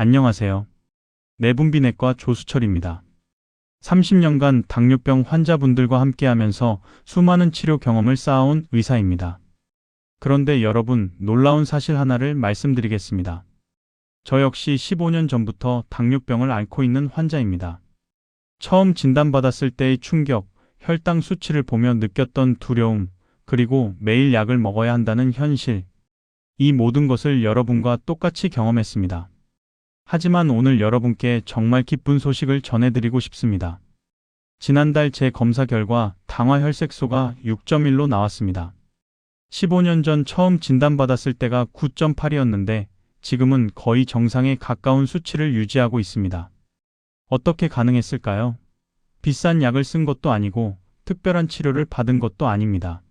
안녕하세요. 내분비내과 조수철입니다. 30년간 당뇨병 환자분들과 함께하면서 수많은 치료 경험을 쌓아온 의사입니다. 그런데 여러분, 놀라운 사실 하나를 말씀드리겠습니다. 저 역시 15년 전부터 당뇨병을 앓고 있는 환자입니다. 처음 진단받았을 때의 충격, 혈당 수치를 보며 느꼈던 두려움, 그리고 매일 약을 먹어야 한다는 현실. 이 모든 것을 여러분과 똑같이 경험했습니다. 하지만 오늘 여러분께 정말 기쁜 소식을 전해드리고 싶습니다. 지난달 제 검사 결과 당화혈색소가 6.1로 나왔습니다. 15년 전 처음 진단받았을 때가 9.8이었는데 지금은 거의 정상에 가까운 수치를 유지하고 있습니다. 어떻게 가능했을까요? 비싼 약을 쓴 것도 아니고 특별한 치료를 받은 것도 아닙니다.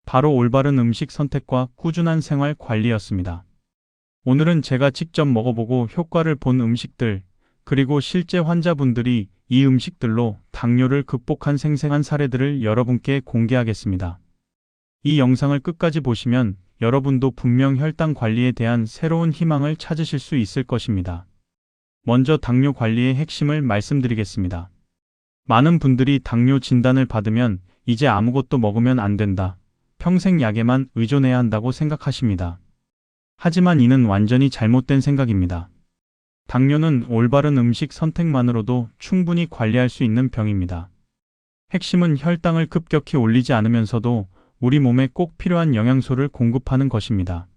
바로 올바른 음식 선택과 꾸준한 생활 관리였습니다. 오늘은 제가 직접 먹어보고 효과를 본 음식들, 그리고 실제 환자분들이 이 음식들로 당뇨를 극복한 생생한 사례들을 여러분께 공개하겠습니다. 이 영상을 끝까지 보시면 여러분도 분명 혈당 관리에 대한 새로운 희망을 찾으실 수 있을 것입니다. 먼저 당뇨 관리의 핵심을 말씀드리겠습니다. 많은 분들이 당뇨 진단을 받으면 이제 아무것도 먹으면 안 된다, 평생 약에만 의존해야 한다고 생각하십니다. 하지만 이는 완전히 잘못된 생각입니다. 당뇨는 올바른 음식 선택만으로도 충분히 관리할 수 있는 병입니다. 핵심은 혈당을 급격히 올리지 않으면서도 우리 몸에 꼭 필요한 영양소를 공급하는 것입니다.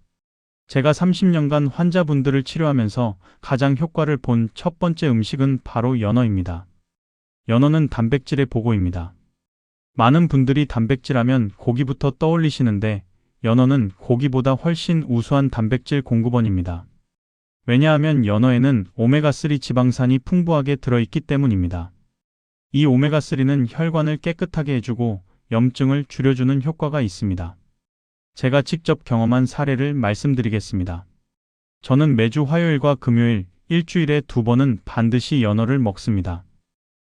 제가 30년간 환자분들을 치료하면서 가장 효과를 본 첫 번째 음식은 바로 연어입니다. 연어는 단백질의 보고입니다. 많은 분들이 단백질하면 고기부터 떠올리시는데 연어는 고기보다 훨씬 우수한 단백질 공급원입니다. 왜냐하면 연어에는 오메가3 지방산이 풍부하게 들어있기 때문입니다. 이 오메가3는 혈관을 깨끗하게 해주고 염증을 줄여주는 효과가 있습니다. 제가 직접 경험한 사례를 말씀드리겠습니다. 저는 매주 화요일과 금요일, 일주일에 2번은 반드시 연어를 먹습니다.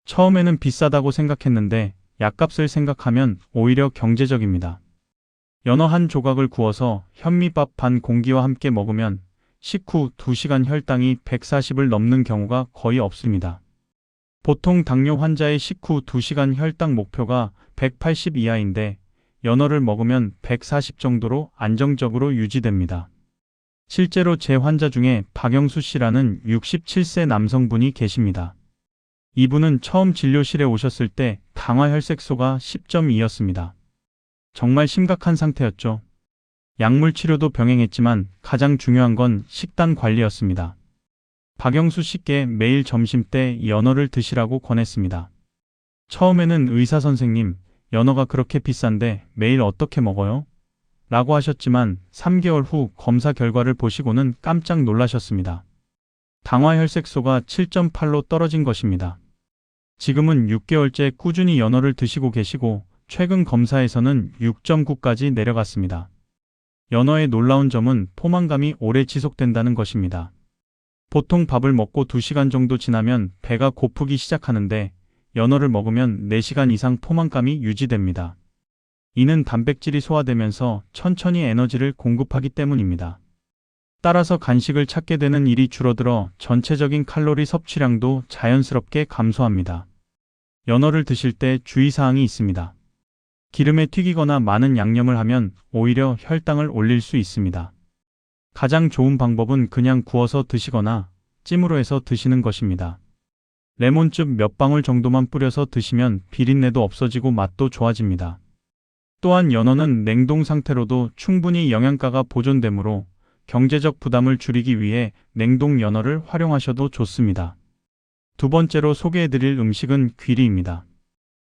처음에는 비싸다고 생각했는데 약값을 생각하면 오히려 경제적입니다. 연어 한 조각을 구워서 현미밥 반 공기와 함께 먹으면 식후 2시간 혈당이 140을 넘는 경우가 거의 없습니다. 보통 당뇨 환자의 식후 2시간 혈당 목표가 180 이하인데 연어를 먹으면 140 정도로 안정적으로 유지됩니다. 실제로 제 환자 중에 박영수 씨라는 67세 남성분이 계십니다. 이분은 처음 진료실에 오셨을 때 당화혈색소가 10.2였습니다. 정말 심각한 상태였죠. 약물 치료도 병행했지만 가장 중요한 건 식단 관리였습니다. 박영수 씨께 매일 점심 때 연어를 드시라고 권했습니다. 처음에는 의사 선생님, 연어가 그렇게 비싼데 매일 어떻게 먹어요? 라고 하셨지만 3개월 후 검사 결과를 보시고는 깜짝 놀라셨습니다. 당화혈색소가 7.8로 떨어진 것입니다. 지금은 6개월째 꾸준히 연어를 드시고 계시고 최근 검사에서는 6.9까지 내려갔습니다. 연어의 놀라운 점은 포만감이 오래 지속된다는 것입니다. 보통 밥을 먹고 2시간 정도 지나면 배가 고프기 시작하는데 연어를 먹으면 4시간 이상 포만감이 유지됩니다. 이는 단백질이 소화되면서 천천히 에너지를 공급하기 때문입니다. 따라서 간식을 찾게 되는 일이 줄어들어 전체적인 칼로리 섭취량도 자연스럽게 감소합니다. 연어를 드실 때 주의사항이 있습니다. 기름에 튀기거나 많은 양념을 하면 오히려 혈당을 올릴 수 있습니다. 가장 좋은 방법은 그냥 구워서 드시거나 찜으로 해서 드시는 것입니다. 레몬즙 몇 방울 정도만 뿌려서 드시면 비린내도 없어지고 맛도 좋아집니다. 또한 연어는 냉동 상태로도 충분히 영양가가 보존되므로 경제적 부담을 줄이기 위해 냉동 연어를 활용하셔도 좋습니다. 두 번째로 소개해드릴 음식은 귀리입니다.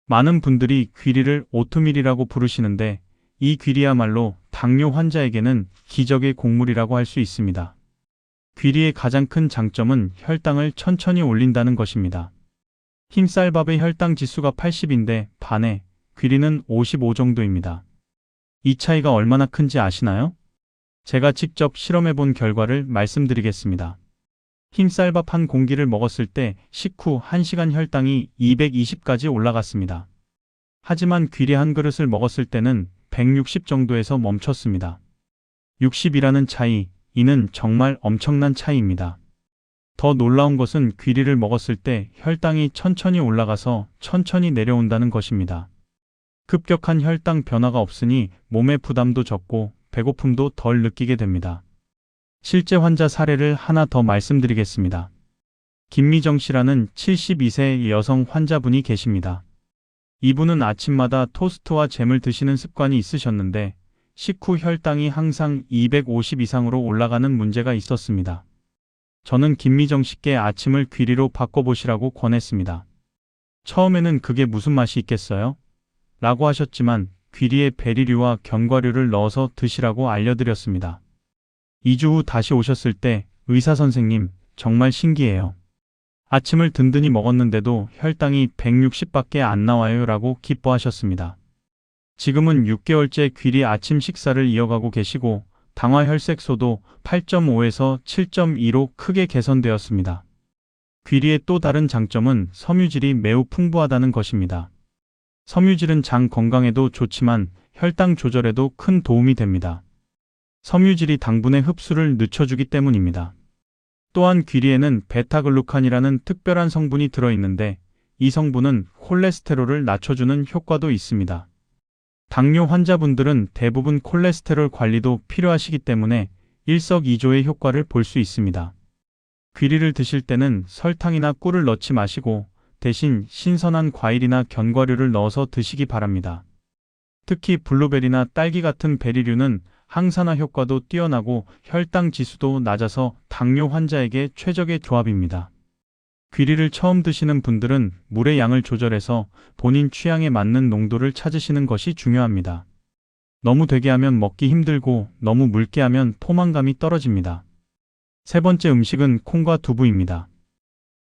많은 분들이 귀리를 오트밀이라고 부르시는데 이 귀리야말로 당뇨 환자에게는 기적의 곡물이라고 할 수 있습니다. 귀리의 가장 큰 장점은 혈당을 천천히 올린다는 것입니다. 흰쌀밥의 혈당 지수가 80인데 반에 귀리는 55 정도입니다. 이 차이가 얼마나 큰지 아시나요? 제가 직접 실험해본 결과를 말씀드리겠습니다. 흰쌀밥 한 공기를 먹었을 때 식후 1시간 혈당이 220까지 올라갔습니다. 하지만 귀리 한 그릇을 먹었을 때는 160 정도에서 멈췄습니다. 60이라는 차이, 이는 정말 엄청난 차이입니다. 더 놀라운 것은 귀리를 먹었을 때 혈당이 천천히 올라가서 천천히 내려온다는 것입니다. 급격한 혈당 변화가 없으니 몸의 부담도 적고 배고픔도 덜 느끼게 됩니다. 실제 환자 사례를 하나 더 말씀드리겠습니다. 김미정 씨라는 72세 여성 환자분이 계십니다. 이분은 아침마다 토스트와 잼을 드시는 습관이 있으셨는데 식후 혈당이 항상 250 이상으로 올라가는 문제가 있었습니다. 저는 김미정 씨께 아침을 귀리로 바꿔보시라고 권했습니다. 처음에는 그게 무슨 맛이 있겠어요? 라고 하셨지만 귀리에 베리류와 견과류를 넣어서 드시라고 알려드렸습니다. 2주 후 다시 오셨을 때 의사 선생님, 정말 신기해요. 아침을 든든히 먹었는데도 혈당이 160밖에 안 나와요 라고 기뻐하셨습니다. 지금은 6개월째 귀리 아침 식사를 이어가고 계시고 당화혈색소도 8.5에서 7.2로 크게 개선되었습니다. 귀리의 또 다른 장점은 섬유질이 매우 풍부하다는 것입니다. 섬유질은 장 건강에도 좋지만 혈당 조절에도 큰 도움이 됩니다. 섬유질이 당분의 흡수를 늦춰주기 때문입니다. 또한 귀리에는 베타글루칸이라는 특별한 성분이 들어있는데 이 성분은 콜레스테롤을 낮춰주는 효과도 있습니다. 당뇨 환자분들은 대부분 콜레스테롤 관리도 필요하시기 때문에 일석이조의 효과를 볼 수 있습니다. 귀리를 드실 때는 설탕이나 꿀을 넣지 마시고 대신 신선한 과일이나 견과류를 넣어서 드시기 바랍니다. 특히 블루베리나 딸기 같은 베리류는 항산화 효과도 뛰어나고 혈당 지수도 낮아서 당뇨 환자에게 최적의 조합입니다. 귀리를 처음 드시는 분들은 물의 양을 조절해서 본인 취향에 맞는 농도를 찾으시는 것이 중요합니다. 너무 되게 하면 먹기 힘들고 너무 묽게 하면 포만감이 떨어집니다. 세 번째 음식은 콩과 두부입니다.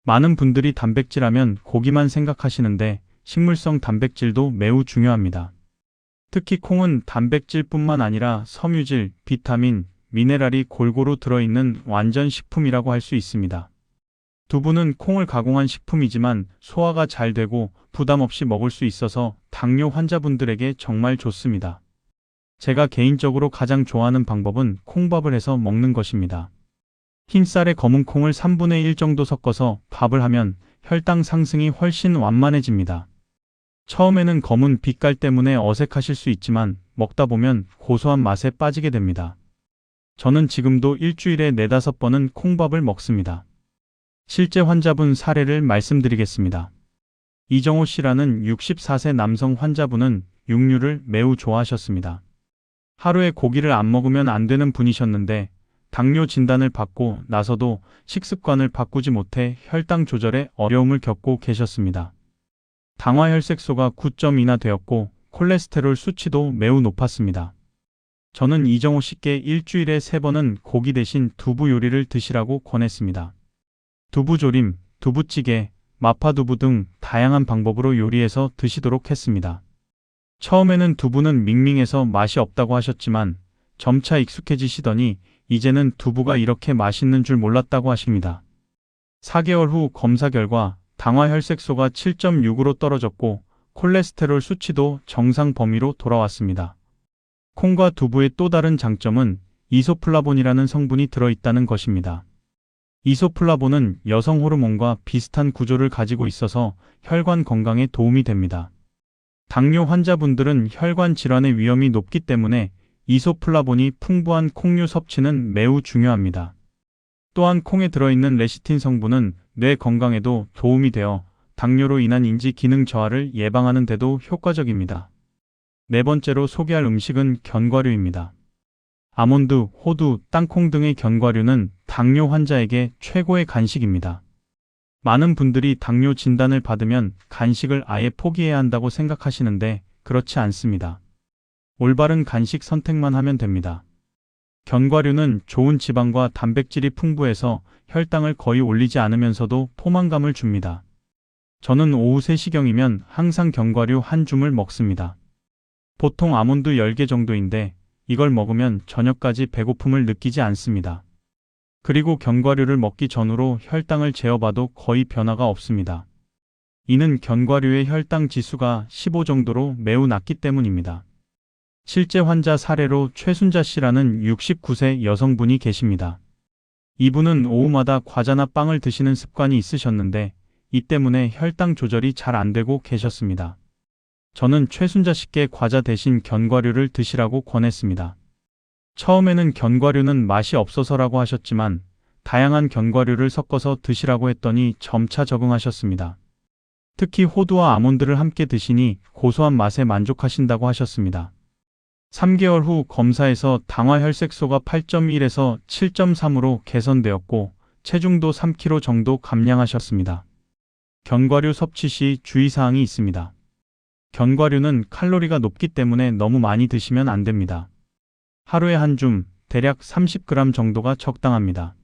많은 분들이 단백질하면 고기만 생각하시는데 식물성 단백질도 매우 중요합니다. 특히 콩은 단백질뿐만 아니라 섬유질, 비타민, 미네랄이 골고루 들어있는 완전 식품이라고 할 수 있습니다. 두부는 콩을 가공한 식품이지만 소화가 잘 되고 부담 없이 먹을 수 있어서 당뇨 환자분들에게 정말 좋습니다. 제가 개인적으로 가장 좋아하는 방법은 콩밥을 해서 먹는 것입니다. 흰쌀에 검은 콩을 3분의 1 정도 섞어서 밥을 하면 혈당 상승이 훨씬 완만해집니다. 처음에는 검은 빛깔 때문에 어색하실 수 있지만 먹다 보면 고소한 맛에 빠지게 됩니다. 저는 지금도 일주일에 4-5번은 콩밥을 먹습니다. 실제 환자분 사례를 말씀드리겠습니다. 이정호 씨라는 64세 남성 환자분은 육류를 매우 좋아하셨습니다. 하루에 고기를 안 먹으면 안 되는 분이셨는데 당뇨 진단을 받고 나서도 식습관을 바꾸지 못해 혈당 조절에 어려움을 겪고 계셨습니다. 당화혈색소가 9.2나 되었고 콜레스테롤 수치도 매우 높았습니다. 저는 이정호 씨께 일주일에 3번은 고기 대신 두부 요리를 드시라고 권했습니다. 두부조림, 두부찌개, 마파두부 등 다양한 방법으로 요리해서 드시도록 했습니다. 처음에는 두부는 밍밍해서 맛이 없다고 하셨지만 점차 익숙해지시더니 이제는 두부가 이렇게 맛있는 줄 몰랐다고 하십니다. 4개월 후 검사 결과 당화혈색소가 7.6으로 떨어졌고 콜레스테롤 수치도 정상 범위로 돌아왔습니다. 콩과 두부의 또 다른 장점은 이소플라본이라는 성분이 들어있다는 것입니다. 이소플라본은 여성 호르몬과 비슷한 구조를 가지고 있어서 혈관 건강에 도움이 됩니다. 당뇨 환자분들은 혈관 질환의 위험이 높기 때문에 이소플라본이 풍부한 콩류 섭취는 매우 중요합니다. 또한 콩에 들어있는 레시틴 성분은 뇌 건강에도 도움이 되어 당뇨로 인한 인지 기능 저하를 예방하는 데도 효과적입니다. 네 번째로 소개할 음식은 견과류입니다. 아몬드, 호두, 땅콩 등의 견과류는 당뇨 환자에게 최고의 간식입니다. 많은 분들이 당뇨 진단을 받으면 간식을 아예 포기해야 한다고 생각하시는데 그렇지 않습니다. 올바른 간식 선택만 하면 됩니다. 견과류는 좋은 지방과 단백질이 풍부해서 혈당을 거의 올리지 않으면서도 포만감을 줍니다. 저는 오후 3시경이면 항상 견과류 한 줌을 먹습니다. 보통 아몬드 10개 정도인데 이걸 먹으면 저녁까지 배고픔을 느끼지 않습니다. 그리고 견과류를 먹기 전후로 혈당을 재어봐도 거의 변화가 없습니다. 이는 견과류의 혈당 지수가 15 정도로 매우 낮기 때문입니다. 실제 환자 사례로 최순자 씨라는 69세 여성분이 계십니다. 이분은 오후마다 과자나 빵을 드시는 습관이 있으셨는데 이 때문에 혈당 조절이 잘 안 되고 계셨습니다. 저는 최순자 씨께 과자 대신 견과류를 드시라고 권했습니다. 처음에는 견과류는 맛이 없어서라고 하셨지만 다양한 견과류를 섞어서 드시라고 했더니 점차 적응하셨습니다. 특히 호두와 아몬드를 함께 드시니 고소한 맛에 만족하신다고 하셨습니다. 3개월 후 검사에서 당화 혈색소가 8.1에서 7.3으로 개선되었고 체중도 3kg 정도 감량하셨습니다. 견과류 섭취 시 주의사항이 있습니다. 견과류는 칼로리가 높기 때문에 너무 많이 드시면 안 됩니다. 하루에 한 줌, 대략 30g 정도가 적당합니다.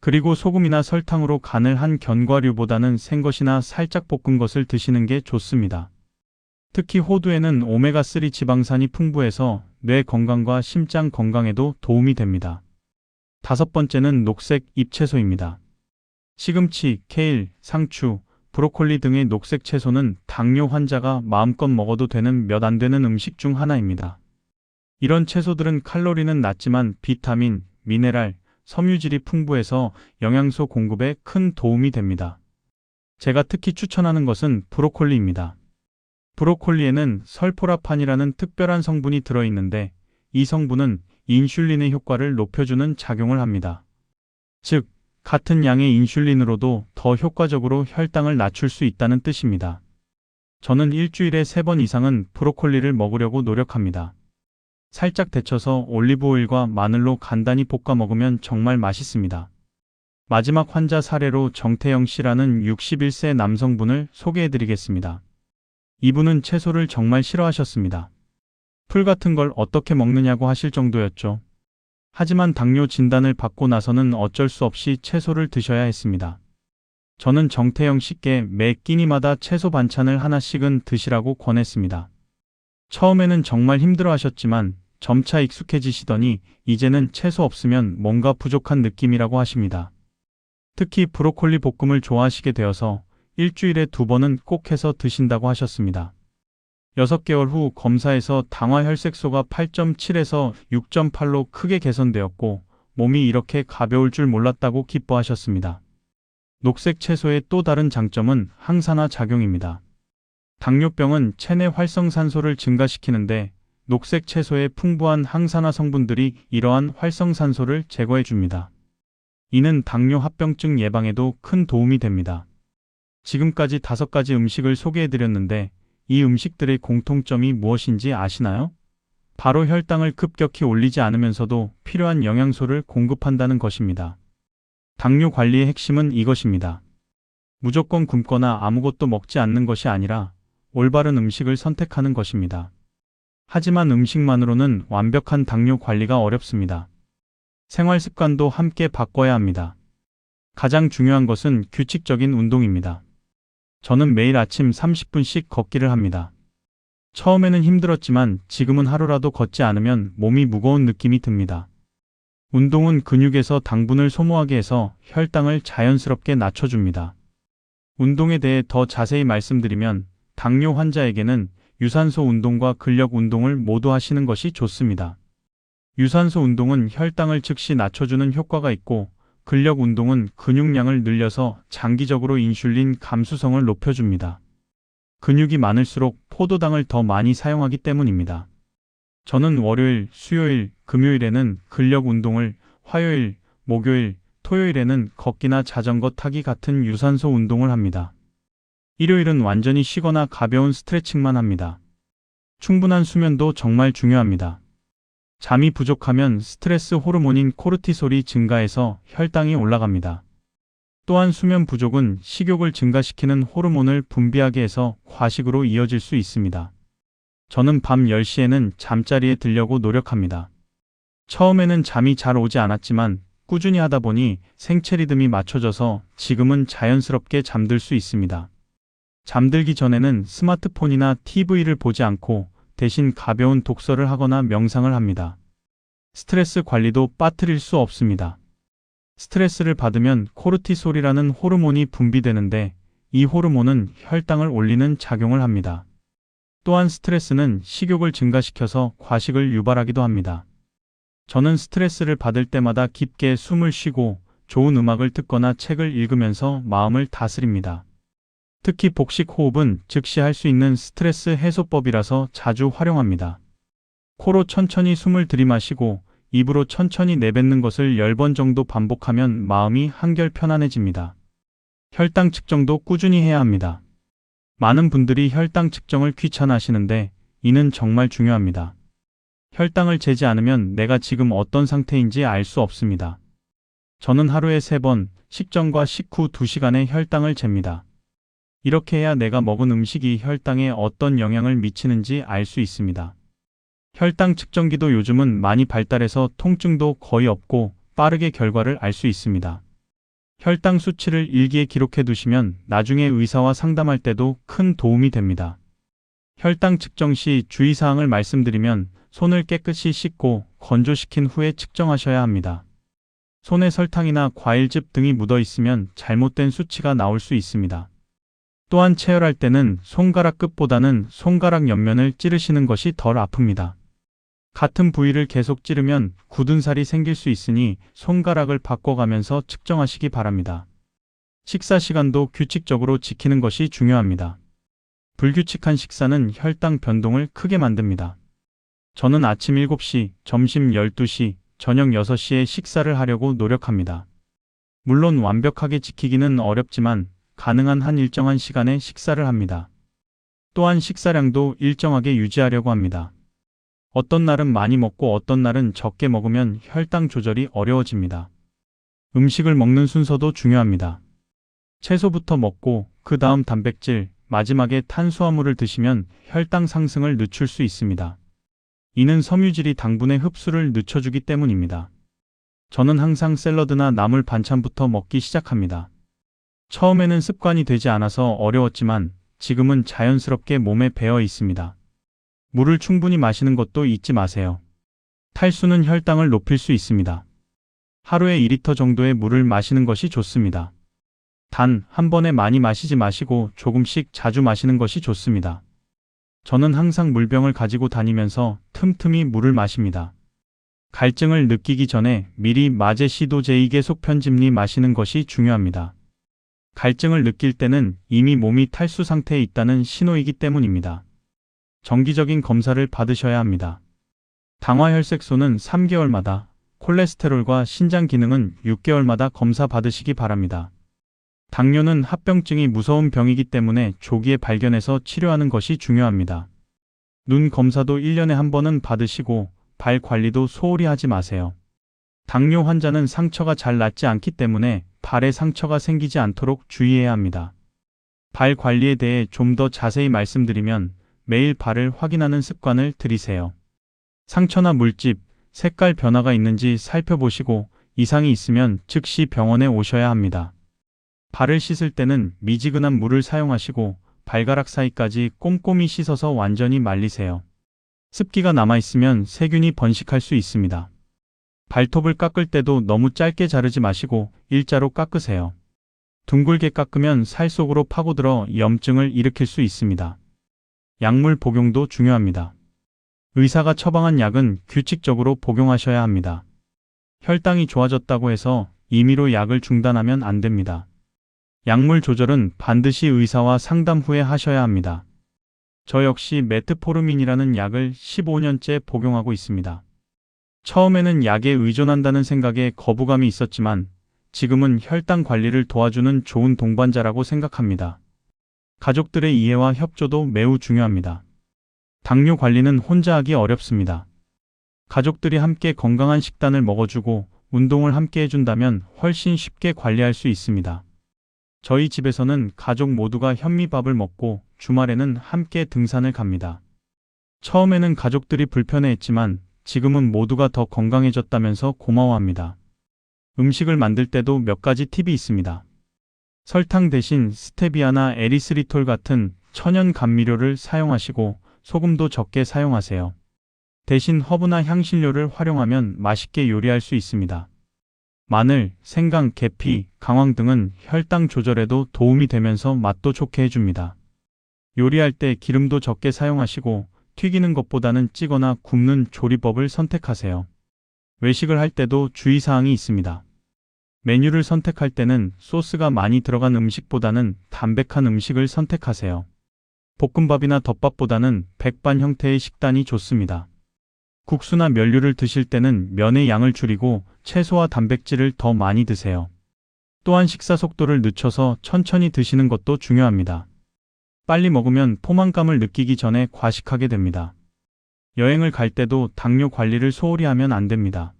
그리고 소금이나 설탕으로 간을 한 견과류보다는 생것이나 살짝 볶은 것을 드시는 게 좋습니다. 특히 호두에는 오메가3 지방산이 풍부해서 뇌 건강과 심장 건강에도 도움이 됩니다. 5번째는 녹색 잎채소입니다. 시금치, 케일, 상추, 브로콜리 등의 녹색 채소는 당뇨 환자가 마음껏 먹어도 되는 몇 안 되는 음식 중 하나입니다. 이런 채소들은 칼로리는 낮지만 비타민, 미네랄, 섬유질이 풍부해서 영양소 공급에 큰 도움이 됩니다. 제가 특히 추천하는 것은 브로콜리입니다. 브로콜리에는 설포라판이라는 특별한 성분이 들어있는데 이 성분은 인슐린의 효과를 높여주는 작용을 합니다. 즉, 같은 양의 인슐린으로도 더 효과적으로 혈당을 낮출 수 있다는 뜻입니다. 저는 일주일에 3번 이상은 브로콜리를 먹으려고 노력합니다. 살짝 데쳐서 올리브오일과 마늘로 간단히 볶아 먹으면 정말 맛있습니다. 마지막 환자 사례로 정태영 씨라는 61세 남성분을 소개해드리겠습니다. 이분은 채소를 정말 싫어하셨습니다. 풀 같은 걸 어떻게 먹느냐고 하실 정도였죠. 하지만 당뇨 진단을 받고 나서는 어쩔 수 없이 채소를 드셔야 했습니다. 저는 정태영 씨께 매 끼니마다 채소 반찬을 하나씩은 드시라고 권했습니다. 처음에는 정말 힘들어하셨지만 점차 익숙해지시더니 이제는 채소 없으면 뭔가 부족한 느낌이라고 하십니다. 특히 브로콜리 볶음을 좋아하시게 되어서 일주일에 2번은 꼭 해서 드신다고 하셨습니다. 6개월 후 검사에서 당화 혈색소가 8.7에서 6.8로 크게 개선되었고 몸이 이렇게 가벼울 줄 몰랐다고 기뻐하셨습니다. 녹색 채소의 또 다른 장점은 항산화 작용입니다. 당뇨병은 체내 활성산소를 증가시키는데 녹색 채소의 풍부한 항산화 성분들이 이러한 활성산소를 제거해 줍니다. 이는 당뇨 합병증 예방에도 큰 도움이 됩니다. 지금까지 5가지 음식을 소개해드렸는데 이 음식들의 공통점이 무엇인지 아시나요? 바로 혈당을 급격히 올리지 않으면서도 필요한 영양소를 공급한다는 것입니다. 당뇨 관리의 핵심은 이것입니다. 무조건 굶거나 아무것도 먹지 않는 것이 아니라 올바른 음식을 선택하는 것입니다. 하지만 음식만으로는 완벽한 당뇨 관리가 어렵습니다. 생활 습관도 함께 바꿔야 합니다. 가장 중요한 것은 규칙적인 운동입니다. 저는 매일 아침 30분씩 걷기를 합니다. 처음에는 힘들었지만 지금은 하루라도 걷지 않으면 몸이 무거운 느낌이 듭니다. 운동은 근육에서 당분을 소모하게 해서 혈당을 자연스럽게 낮춰줍니다. 운동에 대해 더 자세히 말씀드리면 당뇨 환자에게는 유산소 운동과 근력 운동을 모두 하시는 것이 좋습니다. 유산소 운동은 혈당을 즉시 낮춰주는 효과가 있고 근력 운동은 근육량을 늘려서 장기적으로 인슐린 감수성을 높여줍니다. 근육이 많을수록 포도당을 더 많이 사용하기 때문입니다. 저는 월요일, 수요일, 금요일에는 근력 운동을, 화요일, 목요일, 토요일에는 걷기나 자전거 타기 같은 유산소 운동을 합니다. 일요일은 완전히 쉬거나 가벼운 스트레칭만 합니다. 충분한 수면도 정말 중요합니다. 잠이 부족하면 스트레스 호르몬인 코르티솔이 증가해서 혈당이 올라갑니다. 또한 수면 부족은 식욕을 증가시키는 호르몬을 분비하게 해서 과식으로 이어질 수 있습니다. 저는 밤 10시에는 잠자리에 들려고 노력합니다. 처음에는 잠이 잘 오지 않았지만 꾸준히 하다 보니 생체 리듬이 맞춰져서 지금은 자연스럽게 잠들 수 있습니다. 잠들기 전에는 스마트폰이나 TV를 보지 않고 대신 가벼운 독서를 하거나 명상을 합니다. 스트레스 관리도 빠뜨릴 수 없습니다. 스트레스를 받으면 코르티솔이라는 호르몬이 분비되는데 이 호르몬은 혈당을 올리는 작용을 합니다. 또한 스트레스는 식욕을 증가시켜서 과식을 유발하기도 합니다. 저는 스트레스를 받을 때마다 깊게 숨을 쉬고 좋은 음악을 듣거나 책을 읽으면서 마음을 다스립니다. 특히 복식 호흡은 즉시 할 수 있는 스트레스 해소법이라서 자주 활용합니다. 코로 천천히 숨을 들이마시고 입으로 천천히 내뱉는 것을 10번 정도 반복하면 마음이 한결 편안해집니다. 혈당 측정도 꾸준히 해야 합니다. 많은 분들이 혈당 측정을 귀찮아하시는데 이는 정말 중요합니다. 혈당을 재지 않으면 내가 지금 어떤 상태인지 알 수 없습니다. 저는 하루에 3번 식전과 식후 2시간의 혈당을 잽니다. 이렇게 해야 내가 먹은 음식이 혈당에 어떤 영향을 미치는지 알 수 있습니다. 혈당 측정기도 요즘은 많이 발달해서 통증도 거의 없고 빠르게 결과를 알 수 있습니다. 혈당 수치를 일기에 기록해 두시면 나중에 의사와 상담할 때도 큰 도움이 됩니다. 혈당 측정 시 주의사항을 말씀드리면 손을 깨끗이 씻고 건조시킨 후에 측정하셔야 합니다. 손에 설탕이나 과일즙 등이 묻어 있으면 잘못된 수치가 나올 수 있습니다. 또한 체열할 때는 손가락 끝보다는 손가락 옆면을 찌르시는 것이 덜 아픕니다. 같은 부위를 계속 찌르면 굳은 살이 생길 수 있으니 손가락을 바꿔가면서 측정하시기 바랍니다. 식사 시간도 규칙적으로 지키는 것이 중요합니다. 불규칙한 식사는 혈당 변동을 크게 만듭니다. 저는 아침 7시, 점심 12시, 저녁 6시에 식사를 하려고 노력합니다. 물론 완벽하게 지키기는 어렵지만 가능한 한 일정한 시간에 식사를 합니다. 또한 식사량도 일정하게 유지하려고 합니다. 어떤 날은 많이 먹고 어떤 날은 적게 먹으면 혈당 조절이 어려워집니다. 음식을 먹는 순서도 중요합니다. 채소부터 먹고 그 다음 단백질, 마지막에 탄수화물을 드시면 혈당 상승을 늦출 수 있습니다. 이는 섬유질이 당분의 흡수를 늦춰주기 때문입니다. 저는 항상 샐러드나 나물 반찬부터 먹기 시작합니다. 처음에는 습관이 되지 않아서 어려웠지만 지금은 자연스럽게 몸에 배어 있습니다. 물을 충분히 마시는 것도 잊지 마세요. 탈수는 혈당을 높일 수 있습니다. 하루에 2리터 정도의 물을 마시는 것이 좋습니다. 단, 한 번에 많이 마시지 마시고 조금씩 자주 마시는 것이 좋습니다. 저는 항상 물병을 가지고 다니면서 틈틈이 물을 마십니다. 갈증을 느끼기 전에 미리 마제시도제이계속 편집리 마시는 것이 중요합니다. 갈증을 느낄 때는 이미 몸이 탈수 상태에 있다는 신호이기 때문입니다. 정기적인 검사를 받으셔야 합니다. 당화혈색소는 3개월마다, 콜레스테롤과 신장 기능은 6개월마다 검사 받으시기 바랍니다. 당뇨는 합병증이 무서운 병이기 때문에 조기에 발견해서 치료하는 것이 중요합니다. 눈 검사도 1년에 한 번은 받으시고 발 관리도 소홀히 하지 마세요. 당뇨 환자는 상처가 잘 낫지 않기 때문에 발에 상처가 생기지 않도록 주의해야 합니다. 발 관리에 대해 좀 더 자세히 말씀드리면 매일 발을 확인하는 습관을 들이세요. 상처나 물집, 색깔 변화가 있는지 살펴보시고 이상이 있으면 즉시 병원에 오셔야 합니다. 발을 씻을 때는 미지근한 물을 사용하시고 발가락 사이까지 꼼꼼히 씻어서 완전히 말리세요. 습기가 남아있으면 세균이 번식할 수 있습니다. 발톱을 깎을 때도 너무 짧게 자르지 마시고 일자로 깎으세요. 둥글게 깎으면 살 속으로 파고들어 염증을 일으킬 수 있습니다. 약물 복용도 중요합니다. 의사가 처방한 약은 규칙적으로 복용하셔야 합니다. 혈당이 좋아졌다고 해서 임의로 약을 중단하면 안 됩니다. 약물 조절은 반드시 의사와 상담 후에 하셔야 합니다. 저 역시 메트포르민이라는 약을 15년째 복용하고 있습니다. 처음에는 약에 의존한다는 생각에 거부감이 있었지만 지금은 혈당 관리를 도와주는 좋은 동반자라고 생각합니다. 가족들의 이해와 협조도 매우 중요합니다. 당뇨 관리는 혼자 하기 어렵습니다. 가족들이 함께 건강한 식단을 먹어주고 운동을 함께 해준다면 훨씬 쉽게 관리할 수 있습니다. 저희 집에서는 가족 모두가 현미밥을 먹고 주말에는 함께 등산을 갑니다. 처음에는 가족들이 불편해했지만 지금은 모두가 더 건강해졌다면서 고마워합니다. 음식을 만들 때도 몇 가지 팁이 있습니다. 설탕 대신 스테비아나 에리스리톨 같은 천연 감미료를 사용하시고 소금도 적게 사용하세요. 대신 허브나 향신료를 활용하면 맛있게 요리할 수 있습니다. 마늘, 생강, 계피, 강황 등은 혈당 조절에도 도움이 되면서 맛도 좋게 해줍니다. 요리할 때 기름도 적게 사용하시고 튀기는 것보다는 찌거나 굽는 조리법을 선택하세요. 외식을 할 때도 주의사항이 있습니다. 메뉴를 선택할 때는 소스가 많이 들어간 음식보다는 담백한 음식을 선택하세요. 볶음밥이나 덮밥보다는 백반 형태의 식단이 좋습니다. 국수나 면류를 드실 때는 면의 양을 줄이고 채소와 단백질을 더 많이 드세요. 또한 식사 속도를 늦춰서 천천히 드시는 것도 중요합니다. 빨리 먹으면 포만감을 느끼기 전에 과식하게 됩니다. 여행을 갈 때도 당뇨 관리를 소홀히 하면 안 됩니다.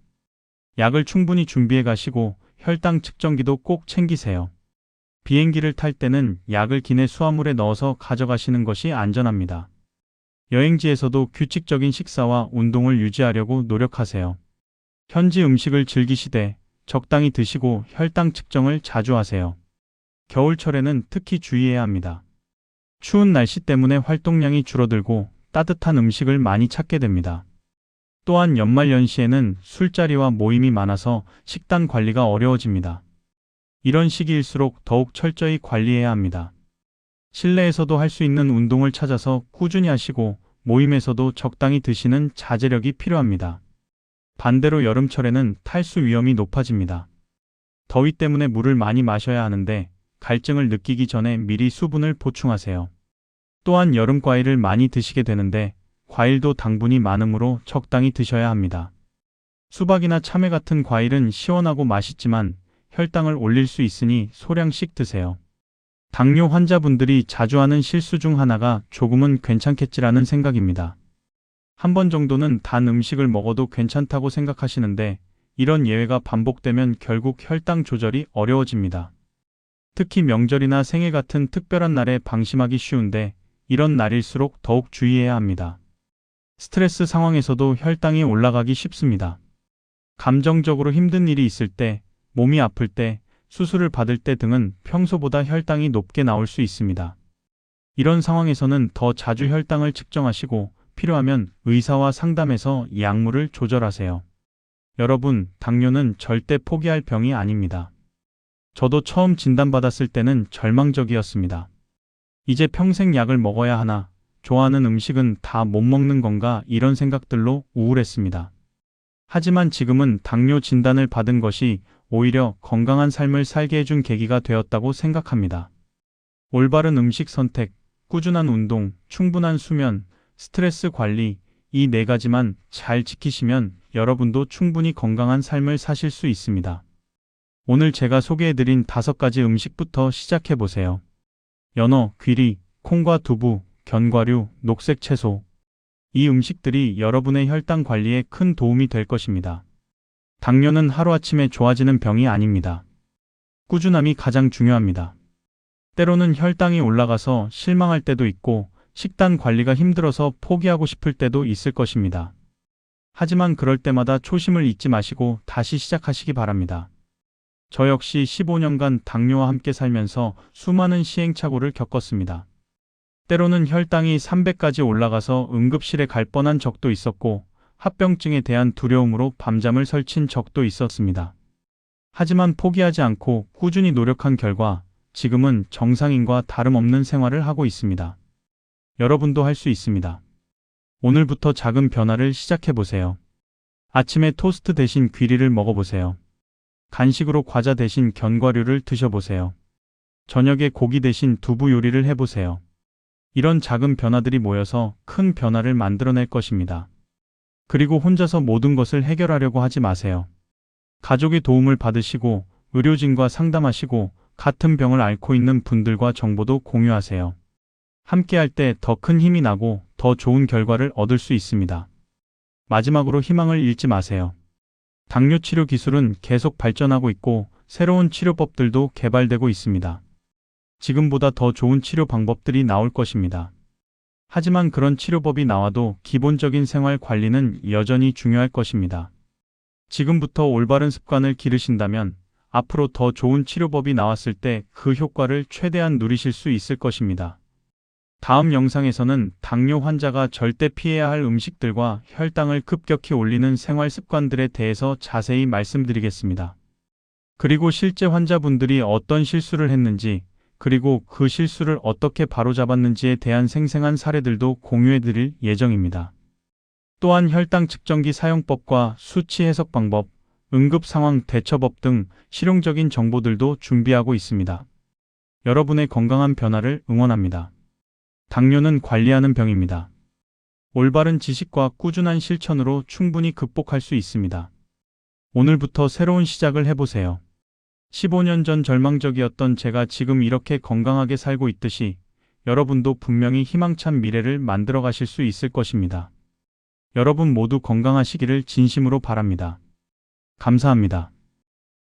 약을 충분히 준비해 가시고 혈당 측정기도 꼭 챙기세요. 비행기를 탈 때는 약을 기내 수화물에 넣어서 가져가시는 것이 안전합니다. 여행지에서도 규칙적인 식사와 운동을 유지하려고 노력하세요. 현지 음식을 즐기시되 적당히 드시고 혈당 측정을 자주 하세요. 겨울철에는 특히 주의해야 합니다. 추운 날씨 때문에 활동량이 줄어들고 따뜻한 음식을 많이 찾게 됩니다. 또한 연말연시에는 술자리와 모임이 많아서 식단 관리가 어려워집니다. 이런 시기일수록 더욱 철저히 관리해야 합니다. 실내에서도 할 수 있는 운동을 찾아서 꾸준히 하시고 모임에서도 적당히 드시는 자제력이 필요합니다. 반대로 여름철에는 탈수 위험이 높아집니다. 더위 때문에 물을 많이 마셔야 하는데 갈증을 느끼기 전에 미리 수분을 보충하세요. 또한 여름 과일을 많이 드시게 되는데 과일도 당분이 많으므로 적당히 드셔야 합니다. 수박이나 참외 같은 과일은 시원하고 맛있지만 혈당을 올릴 수 있으니 소량씩 드세요. 당뇨 환자분들이 자주 하는 실수 중 하나가 조금은 괜찮겠지라는 생각입니다. 한 번 정도는 단 음식을 먹어도 괜찮다고 생각하시는데 이런 예외가 반복되면 결국 혈당 조절이 어려워집니다. 특히 명절이나 생일 같은 특별한 날에 방심하기 쉬운데 이런 날일수록 더욱 주의해야 합니다. 스트레스 상황에서도 혈당이 올라가기 쉽습니다. 감정적으로 힘든 일이 있을 때, 몸이 아플 때, 수술을 받을 때 등은 평소보다 혈당이 높게 나올 수 있습니다. 이런 상황에서는 더 자주 혈당을 측정하시고 필요하면 의사와 상담해서 약물을 조절하세요. 여러분, 당뇨는 절대 포기할 병이 아닙니다. 저도 처음 진단받았을 때는 절망적이었습니다. 이제 평생 약을 먹어야 하나, 좋아하는 음식은 다 못 먹는 건가 이런 생각들로 우울했습니다. 하지만 지금은 당뇨 진단을 받은 것이 오히려 건강한 삶을 살게 해준 계기가 되었다고 생각합니다. 올바른 음식 선택, 꾸준한 운동, 충분한 수면, 스트레스 관리, 이 4가지만 잘 지키시면 여러분도 충분히 건강한 삶을 사실 수 있습니다. 오늘 제가 소개해드린 5가지 음식부터 시작해보세요. 연어, 귀리, 콩과 두부, 견과류, 녹색 채소. 이 음식들이 여러분의 혈당 관리에 큰 도움이 될 것입니다. 당뇨는 하루아침에 좋아지는 병이 아닙니다. 꾸준함이 가장 중요합니다. 때로는 혈당이 올라가서 실망할 때도 있고 식단 관리가 힘들어서 포기하고 싶을 때도 있을 것입니다. 하지만 그럴 때마다 초심을 잊지 마시고 다시 시작하시기 바랍니다. 저 역시 15년간 당뇨와 함께 살면서 수많은 시행착오를 겪었습니다. 때로는 혈당이 300까지 올라가서 응급실에 갈 뻔한 적도 있었고 합병증에 대한 두려움으로 밤잠을 설친 적도 있었습니다. 하지만 포기하지 않고 꾸준히 노력한 결과 지금은 정상인과 다름없는 생활을 하고 있습니다. 여러분도 할 수 있습니다. 오늘부터 작은 변화를 시작해보세요. 아침에 토스트 대신 귀리를 먹어보세요. 간식으로 과자 대신 견과류를 드셔보세요. 저녁에 고기 대신 두부 요리를 해보세요. 이런 작은 변화들이 모여서 큰 변화를 만들어낼 것입니다. 그리고 혼자서 모든 것을 해결하려고 하지 마세요. 가족의 도움을 받으시고 의료진과 상담하시고 같은 병을 앓고 있는 분들과 정보도 공유하세요. 함께할 때 더 큰 힘이 나고 더 좋은 결과를 얻을 수 있습니다. 마지막으로 희망을 잃지 마세요. 당뇨 치료 기술은 계속 발전하고 있고 새로운 치료법들도 개발되고 있습니다. 지금보다 더 좋은 치료 방법들이 나올 것입니다. 하지만 그런 치료법이 나와도 기본적인 생활 관리는 여전히 중요할 것입니다. 지금부터 올바른 습관을 기르신다면 앞으로 더 좋은 치료법이 나왔을 때 그 효과를 최대한 누리실 수 있을 것입니다. 다음 영상에서는 당뇨 환자가 절대 피해야 할 음식들과 혈당을 급격히 올리는 생활 습관들에 대해서 자세히 말씀드리겠습니다. 그리고 실제 환자분들이 어떤 실수를 했는지, 그리고 그 실수를 어떻게 바로잡았는지에 대한 생생한 사례들도 공유해드릴 예정입니다. 또한 혈당 측정기 사용법과 수치 해석 방법, 응급 상황 대처법 등 실용적인 정보들도 준비하고 있습니다. 여러분의 건강한 변화를 응원합니다. 당뇨는 관리하는 병입니다. 올바른 지식과 꾸준한 실천으로 충분히 극복할 수 있습니다. 오늘부터 새로운 시작을 해보세요. 15년 전 절망적이었던 제가 지금 이렇게 건강하게 살고 있듯이 여러분도 분명히 희망찬 미래를 만들어 가실 수 있을 것입니다. 여러분 모두 건강하시기를 진심으로 바랍니다. 감사합니다.